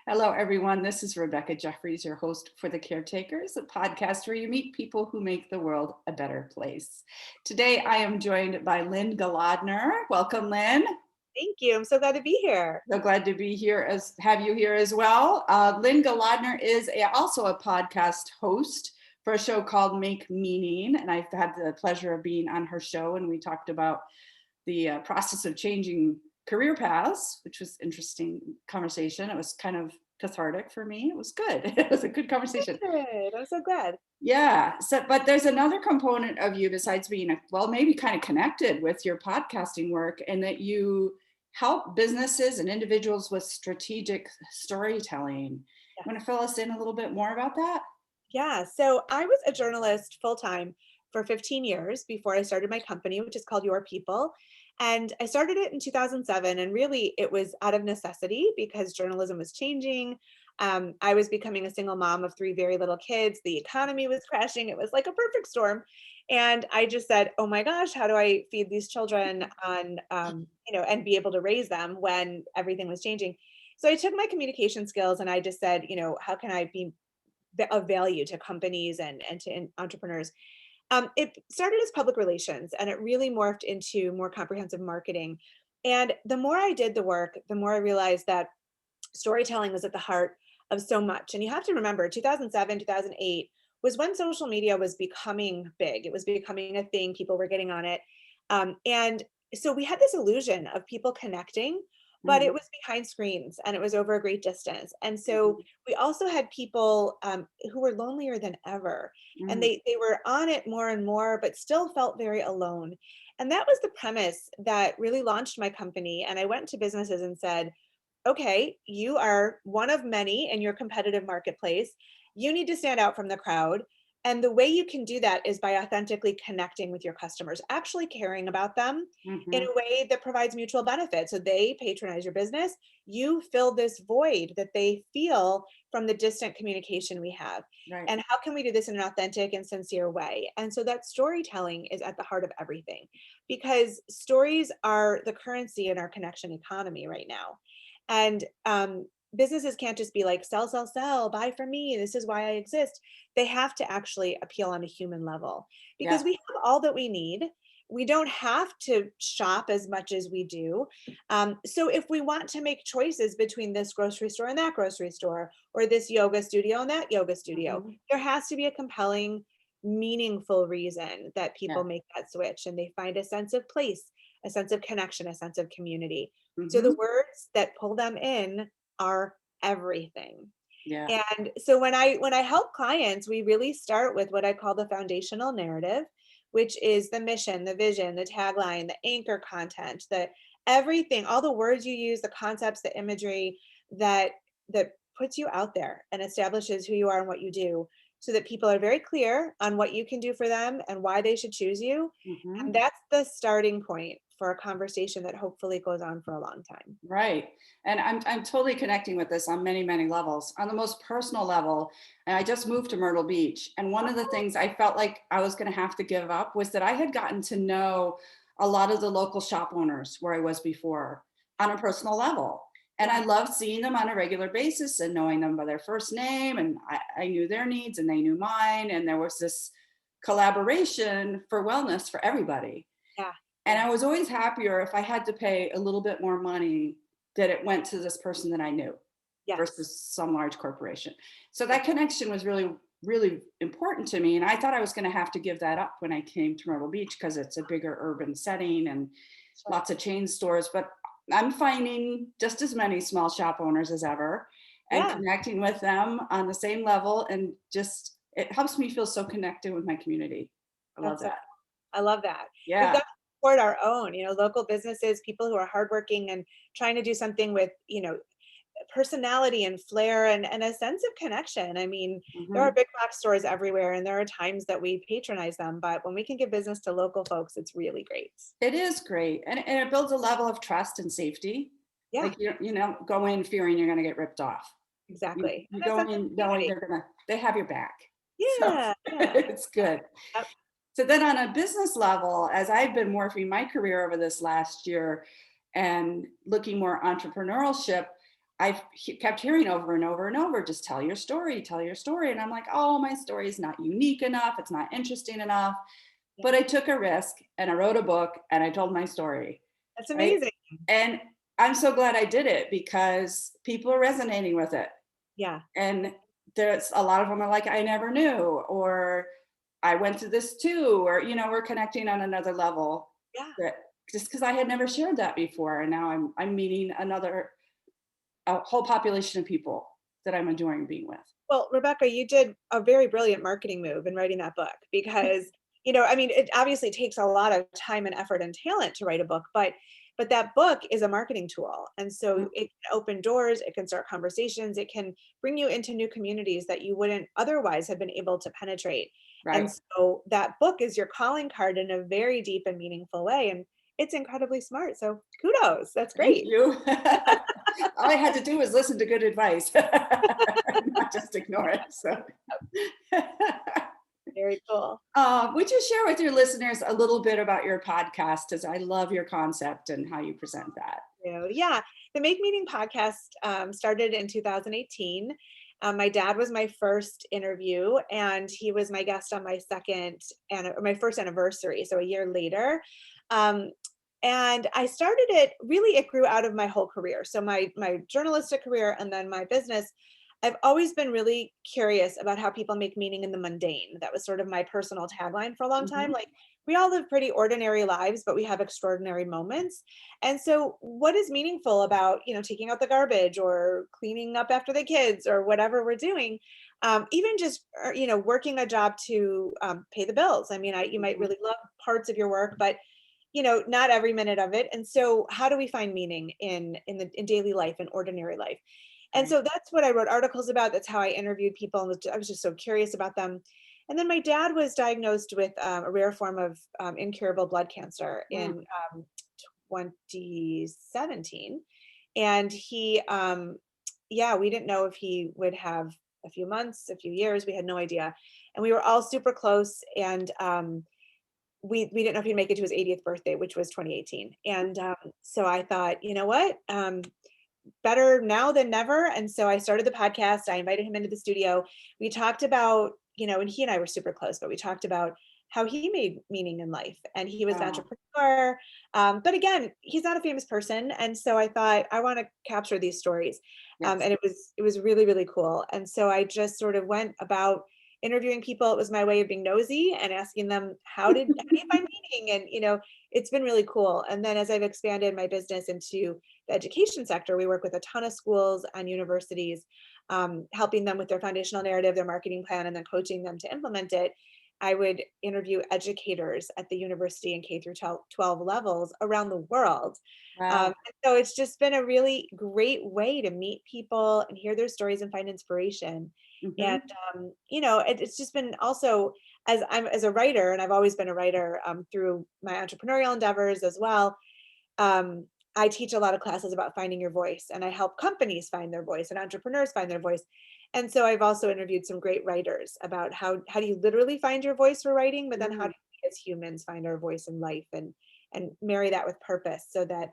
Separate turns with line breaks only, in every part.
Hello, everyone. This is Rebecca Jeffries, your host for The Caretakers, a podcast where you meet people who make the world a better place. Today, I am joined by Lynne Golodner. Welcome, Lynne.
Thank you. I'm so glad to be here.
So glad to be here, have you here as well. Lynne Golodner is also a podcast host for a show called Make Meaning, and I've had the pleasure of being on her show, and we talked about the process of changing career paths, which was interesting conversation. It was kind of cathartic for me. It was good. It was a good conversation.
Good. I'm so glad.
Yeah. So, but there's another component of you besides being maybe kind of connected with your podcasting work, and that you help businesses and individuals with strategic storytelling.
Yes.
Want to fill us in a little bit more about that?
Yeah. So I was a journalist full time for 15 years before I started my company, which is called Your People. And I started it in 2007. And really, it was out of necessity because journalism was changing. I was becoming a single mom of 3 very little kids. The economy was crashing. It was like a perfect storm. And I just said, oh my gosh, how do I feed these children and be able to raise them when everything was changing? So I took my communication skills and I just said, how can I be of value to companies and to entrepreneurs? It started as public relations and it really morphed into more comprehensive marketing. And the more I did the work, the more I realized that storytelling was at the heart of so much. And you have to remember 2007, 2008 was when social media was becoming big. It was becoming a thing. People were getting on it. And so we had this illusion of people connecting, but it was behind screens and it was over a great distance. And so we also had people who were lonelier than ever. And they were on it more and more, but still felt very alone. And that was the premise that really launched my company. And I went to businesses and said, okay, you are one of many in your competitive marketplace. You need to stand out from the crowd. And the way you can do that is by authentically connecting with your customers, actually caring about them in a way that provides mutual benefit. So they patronize your business. You fill this void that they feel from the distant communication we have.
Right.
And how can we do this in an authentic and sincere way? And so that storytelling is at the heart of everything, because stories are the currency in our connection economy right now. And businesses can't just be like, sell, sell, sell, buy from me. This is why I exist. They have to actually appeal on a human level because we have all that we need. We don't have to shop as much as we do. So if we want to make choices between this grocery store and that grocery store, or this yoga studio and that yoga studio, there has to be a compelling, meaningful reason that people make that switch and they find a sense of place, a sense of connection, a sense of community. So the words that pull them in are everything.
Yeah.
And so when I help clients, we really start with what I call the foundational narrative, which is the mission, the vision, the tagline, the anchor content, the everything, all the words you use, the concepts, the imagery that puts you out there and establishes who you are and what you do, so that people are very clear on what you can do for them and why they should choose you. And that's the starting point for a conversation that hopefully goes on for a long time.
Right. And I'm totally connecting with this on many, many levels. On the most personal level, and I just moved to Myrtle Beach. And one of the things I felt like I was going to have to give up was that I had gotten to know a lot of the local shop owners where I was before on a personal level. And I loved seeing them on a regular basis and knowing them by their first name. And I knew their needs and they knew mine. And there was this collaboration for wellness for everybody.
Yeah.
And I was always happier if I had to pay a little bit more money that it went to this person that I knew versus some large corporation. So that connection was really, really important to me. And I thought I was going to have to give that up when I came to Myrtle Beach because it's a bigger urban setting and lots of chain stores. But I'm finding just as many small shop owners as ever and connecting with them on the same level. And just, it helps me feel so connected with my community. I love that.
I love that.
Yeah.
We've got to support our own, local businesses, people who are hardworking and trying to do something with, personality and flair and a sense of connection. I mean, there are big box stores everywhere and there are times that we patronize them, but when we can give business to local folks, it's really great.
It is great. And it builds a level of trust and safety.
Yeah.
Like you go in fearing you're going to get ripped off.
Exactly.
You go in knowing they have your back.
Yeah.
So, it's good.
Yep.
So then on a business level, as I've been morphing my career over this last year and looking more entrepreneurship, kept hearing over and over and over, just tell your story, tell your story. And I'm like, oh, my story is not unique enough. It's not interesting enough.
Yeah.
But I took a risk and I wrote a book and I told my story.
That's
Right?
amazing.
And I'm so glad I did it because people are resonating with it.
Yeah.
And there's a lot of them are like, I never knew, or I went through this too, or, we're connecting on another level.
Yeah.
That just because I had never shared that before. And now I'm meeting a whole population of people that I'm enjoying being with.
Well, Rebecca, you did a very brilliant marketing move in writing that book because, I mean, it obviously takes a lot of time and effort and talent to write a book, but that book is a marketing tool. And so it can open doors, it can start conversations, it can bring you into new communities that you wouldn't otherwise have been able to penetrate.
Right.
And so that book is your calling card in a very deep and meaningful way. And it's incredibly smart. So kudos. That's great.
Thank you. All I had to do was listen to good advice, not just ignore it. So,
very cool.
Would you share with your listeners a little bit about your podcast? As I love your concept and how you present that.
Yeah, the Make Meaning podcast started in 2018. My dad was my first interview, and he was my guest on my my first anniversary, so a year later. And I started it, really, it grew out of my whole career. So my journalistic career and then my business, I've always been really curious about how people make meaning in the mundane. That was sort of my personal tagline for a long time. Like, we all live pretty ordinary lives, but we have extraordinary moments. And so what is meaningful about, taking out the garbage or cleaning up after the kids or whatever we're doing? Even just, working a job to pay the bills. I mean, you might really love parts of your work, but not every minute of it. And so how do we find meaning in daily life and ordinary life? And so that's what I wrote articles about. That's how I interviewed people. And I was just so curious about them. And then my dad was diagnosed with a rare form of incurable blood cancer in 2017. And he, we didn't know if he would have a few months, a few years. We had no idea. And we were all super close. And we didn't know if he'd make it to his 80th birthday, which was 2018. And so I thought, you know what? Better now than never. And so I started the podcast. I invited him into the studio. We talked about, and he and I were super close, but we talked about how he made meaning in life. And he was an entrepreneur. But again, he's not a famous person. And so I thought, I want to capture these stories. And it was really, really cool. And so I just sort of went about interviewing people. It was my way of being nosy and asking them, how do you find meaning? And, it's been really cool. And then as I've expanded my business into the education sector, we work with a ton of schools and universities, helping them with their foundational narrative, their marketing plan, and then coaching them to implement it. I would interview educators at the university and K through 12 levels around the world. And so it's just been a really great way to meet people and hear their stories and find inspiration. And, it's just been also, as a writer, and I've always been a writer through my entrepreneurial endeavors as well. I teach a lot of classes about finding your voice, and I help companies find their voice and entrepreneurs find their voice. And so I've also interviewed some great writers about how do you literally find your voice for writing, but then how do we as humans find our voice in life and marry that with purpose so that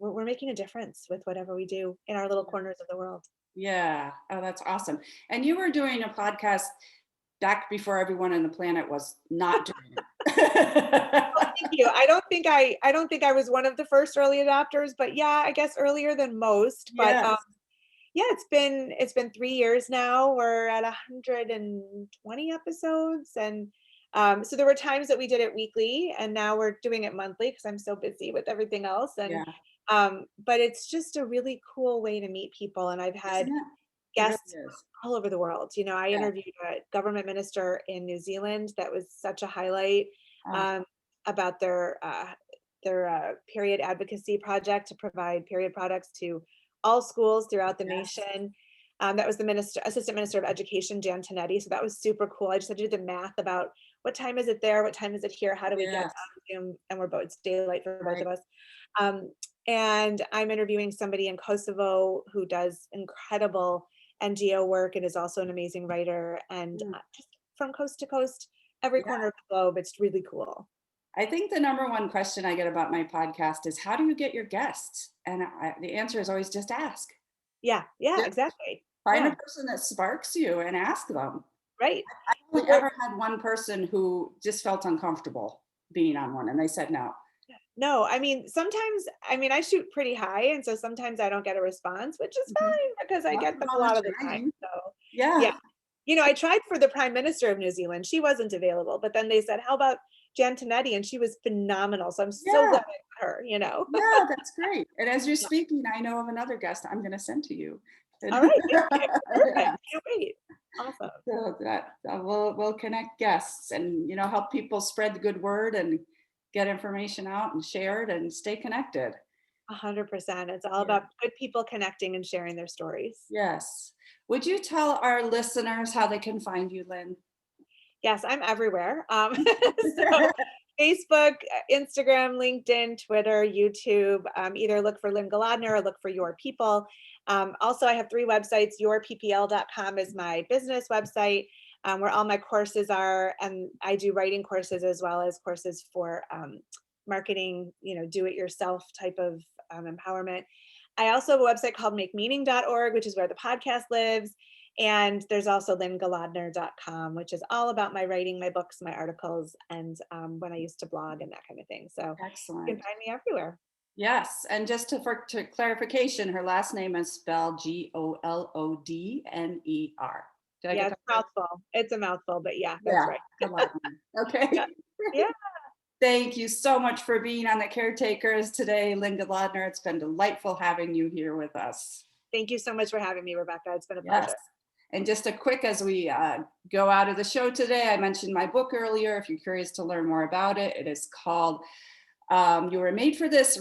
we're making a difference with whatever we do in our little corners of the world.
Yeah. Oh, that's awesome. And you were doing a podcast back before everyone on the planet was not doing it.
Well, thank you. I don't think I was one of the first early adopters, but yeah, I guess earlier than most. But it's been 3 years now. We're at 120 episodes, and so there were times that we did it weekly, and now we're doing it monthly because I'm so busy with everything else. And but it's just a really cool way to meet people, and I've had guests all over the world. I interviewed a government minister in New Zealand. That was such a highlight about their period advocacy project to provide period products to all schools throughout the nation. That was the assistant minister of education, Jan Tinetti. So that was super cool. I just had to do the math about what time is it there, what time is it here, how do we get out of Zoom, and we're both, it's daylight for both of us. And I'm interviewing somebody in Kosovo who does incredible NGO work and is also an amazing writer. And just from coast to coast, every corner of the globe, it's really cool.
I think the number one question I get about my podcast is, how do you get your guests? And the answer is always just ask.
Yeah, exactly.
Find a
Yeah,
person that sparks you and ask them.
right.
I only
Well,
ever had one person who just felt uncomfortable being on one, and they said no.
no, I mean, sometimes, I mean, I shoot pretty high, and so sometimes I don't get a response, which is
Mhm.
fine because I get
Nothing
them a
wrong with
lot of the time.
trying.
So, yeah.
Yeah.
I tried for the Prime Minister of New Zealand. She wasn't available, but then they said, "How about Jan Tinetti?" And she was phenomenal. So I'm so
Yeah.
glad I got her.
Yeah, that's great. And as you're
Yeah.
speaking, I know of another guest I'm going to send to you.
All right, thank you.
Yeah.
Perfect. Can't wait. Awesome.
So that we'll connect guests and help people spread the good word and get information out and share it and stay connected.
100%. It's all
Yeah.
about good people connecting and sharing their stories.
Yes. Would you tell our listeners how they can find you, Lynn?
Yes, I'm everywhere. So Facebook, Instagram, LinkedIn, Twitter, YouTube. Either look for Lynne Golodner or look for Your People. Also, I have 3 websites. yourppl.com is my business website, where all my courses are, and I do writing courses as well as courses for marketing, do-it-yourself type of empowerment. I also have a website called makemeaning.org, which is where the podcast lives. And there's also lynnegolodner.com, which is all about my writing, my books, my articles, and when I used to blog and that kind of thing. So you can
Excellent.
find me everywhere.
Yes, and just to clarification, her last name is spelled Golodner. Did I
Yeah,
get
it's
that
a
right?
mouthful. It's a mouthful, but yeah, that's
Yeah,
right.
Golodner. Okay.
Yeah. Yeah.
Thank you so much for being on the Caretakers today, Lynne Golodner. It's been delightful having you here with us.
Thank you so much for having me, Rebecca. It's been a
Yes.
pleasure.
And just a quick, as we go out of the show today, I mentioned my book earlier. If you're curious to learn more about it, it is called You Were Made for This,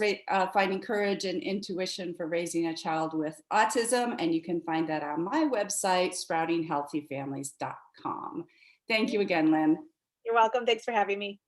Finding Courage and Intuition for Raising a Child with Autism. And you can find that on my website, sproutinghealthyfamilies.com. Thank you again, Lynn.
You're welcome. Thanks for having me.